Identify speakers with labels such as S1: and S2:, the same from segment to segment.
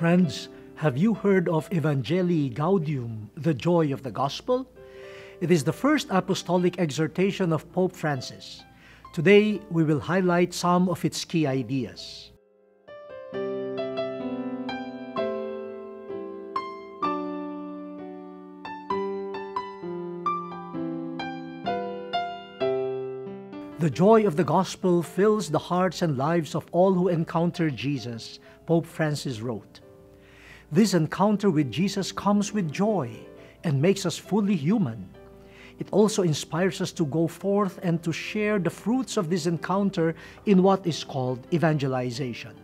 S1: Friends, have you heard of Evangelli Gaudium, the joy of the gospel? It is the first apostolic exhortation of Pope Francis. Today, we will highlight some of its key ideas. The joy of the gospel fills the hearts and lives of all who encounter Jesus, Pope Francis wrote. This encounter with Jesus comes with joy and makes us fully human. It also inspires us to go forth and to share the fruits of this encounter in what is called evangelization.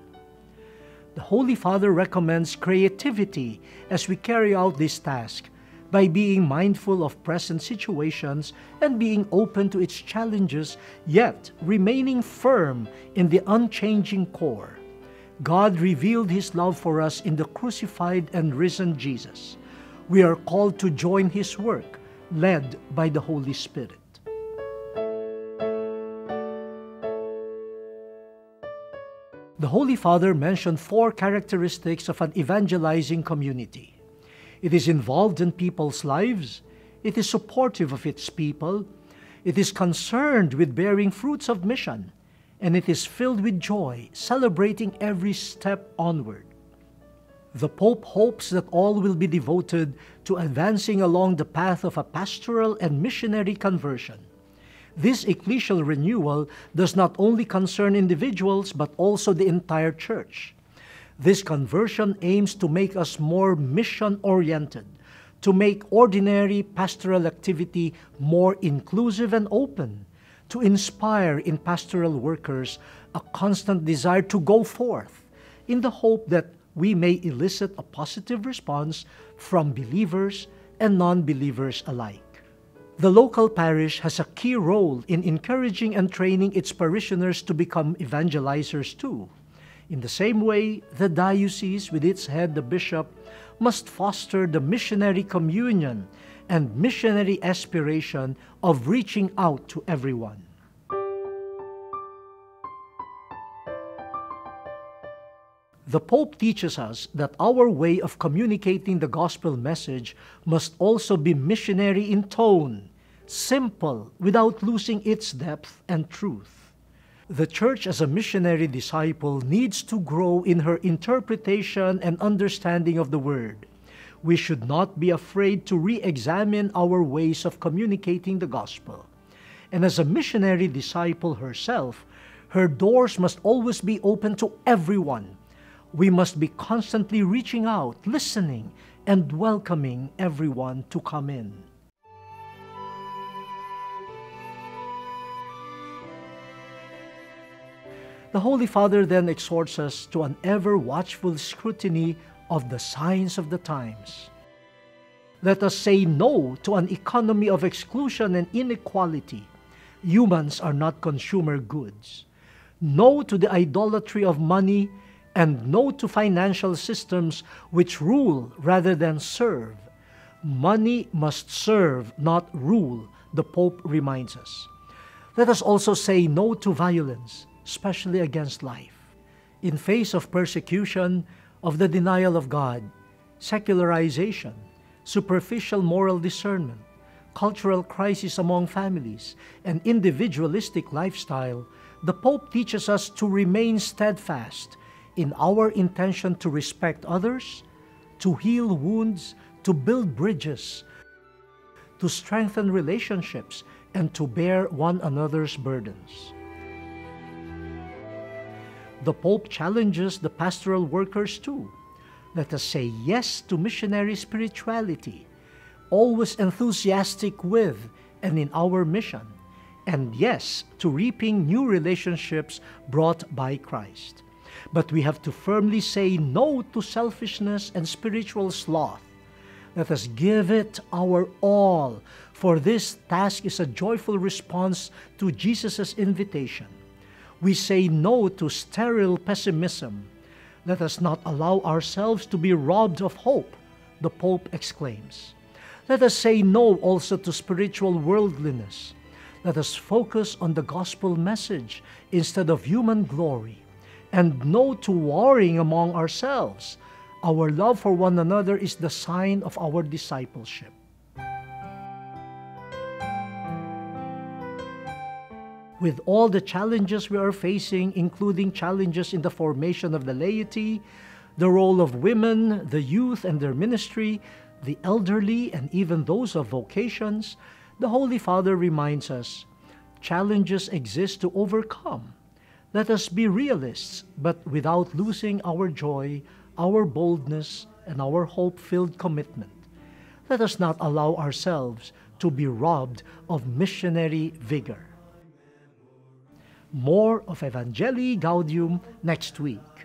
S1: The Holy Father recommends creativity as we carry out this task by being mindful of present situations and being open to its challenges, yet remaining firm in the unchanging core. God revealed His love for us in the crucified and risen Jesus. We are called to join His work, led by the Holy Spirit. The Holy Father mentioned 4 characteristics of an evangelizing community. It is involved in people's lives, it is supportive of its people, it is concerned with bearing fruits of mission, and it is filled with joy, celebrating every step onward. The Pope hopes that all will be devoted to advancing along the path of a pastoral and missionary conversion. This ecclesial renewal does not only concern individuals but also the entire Church. This conversion aims to make us more mission-oriented, to make ordinary pastoral activity more inclusive and open, to inspire in pastoral workers a constant desire to go forth in the hope that we may elicit a positive response from believers and non-believers alike. The local parish has a key role in encouraging and training its parishioners to become evangelizers too. In the same way, the diocese, with its head, the bishop, must foster the missionary communion and missionary aspiration of reaching out to everyone. The Pope teaches us that our way of communicating the gospel message must also be missionary in tone, simple without losing its depth and truth. The Church as a missionary disciple needs to grow in her interpretation and understanding of the Word. We should not be afraid to re-examine our ways of communicating the gospel. And as a missionary disciple herself, her doors must always be open to everyone. We must be constantly reaching out, listening, and welcoming everyone to come in. The Holy Father then exhorts us to an ever-watchful scrutiny of the signs of the times. Let us say no to an economy of exclusion and inequality. Humans are not consumer goods. No to the idolatry of money, and no to financial systems which rule rather than serve. Money must serve, not rule, the Pope reminds us. Let us also say no to violence, especially against life. In face of persecution, of the denial of God, secularization, superficial moral discernment, cultural crisis among families, and individualistic lifestyle, the Pope teaches us to remain steadfast in our intention to respect others, to heal wounds, to build bridges, to strengthen relationships, and to bear one another's burdens. The Pope challenges the pastoral workers too. Let us say yes to missionary spirituality, always enthusiastic with and in our mission, and yes to reaping new relationships brought by Christ. But we have to firmly say no to selfishness and spiritual sloth. Let us give it our all, for this task is a joyful response to Jesus' invitation. We say no to sterile pessimism. Let us not allow ourselves to be robbed of hope, the Pope exclaims. Let us say no also to spiritual worldliness. Let us focus on the gospel message instead of human glory, and no to warring among ourselves, Our love for one another is the sign of our discipleship. With all the challenges we are facing, including challenges in the formation of the laity, the role of women, the youth and their ministry, the elderly, and even those of vocations, the Holy Father reminds us, challenges exist to overcome. Let us be realists, but without losing our joy, our boldness, and our hope-filled commitment. Let us not allow ourselves to be robbed of missionary vigor. More of Evangelli Gaudium next week.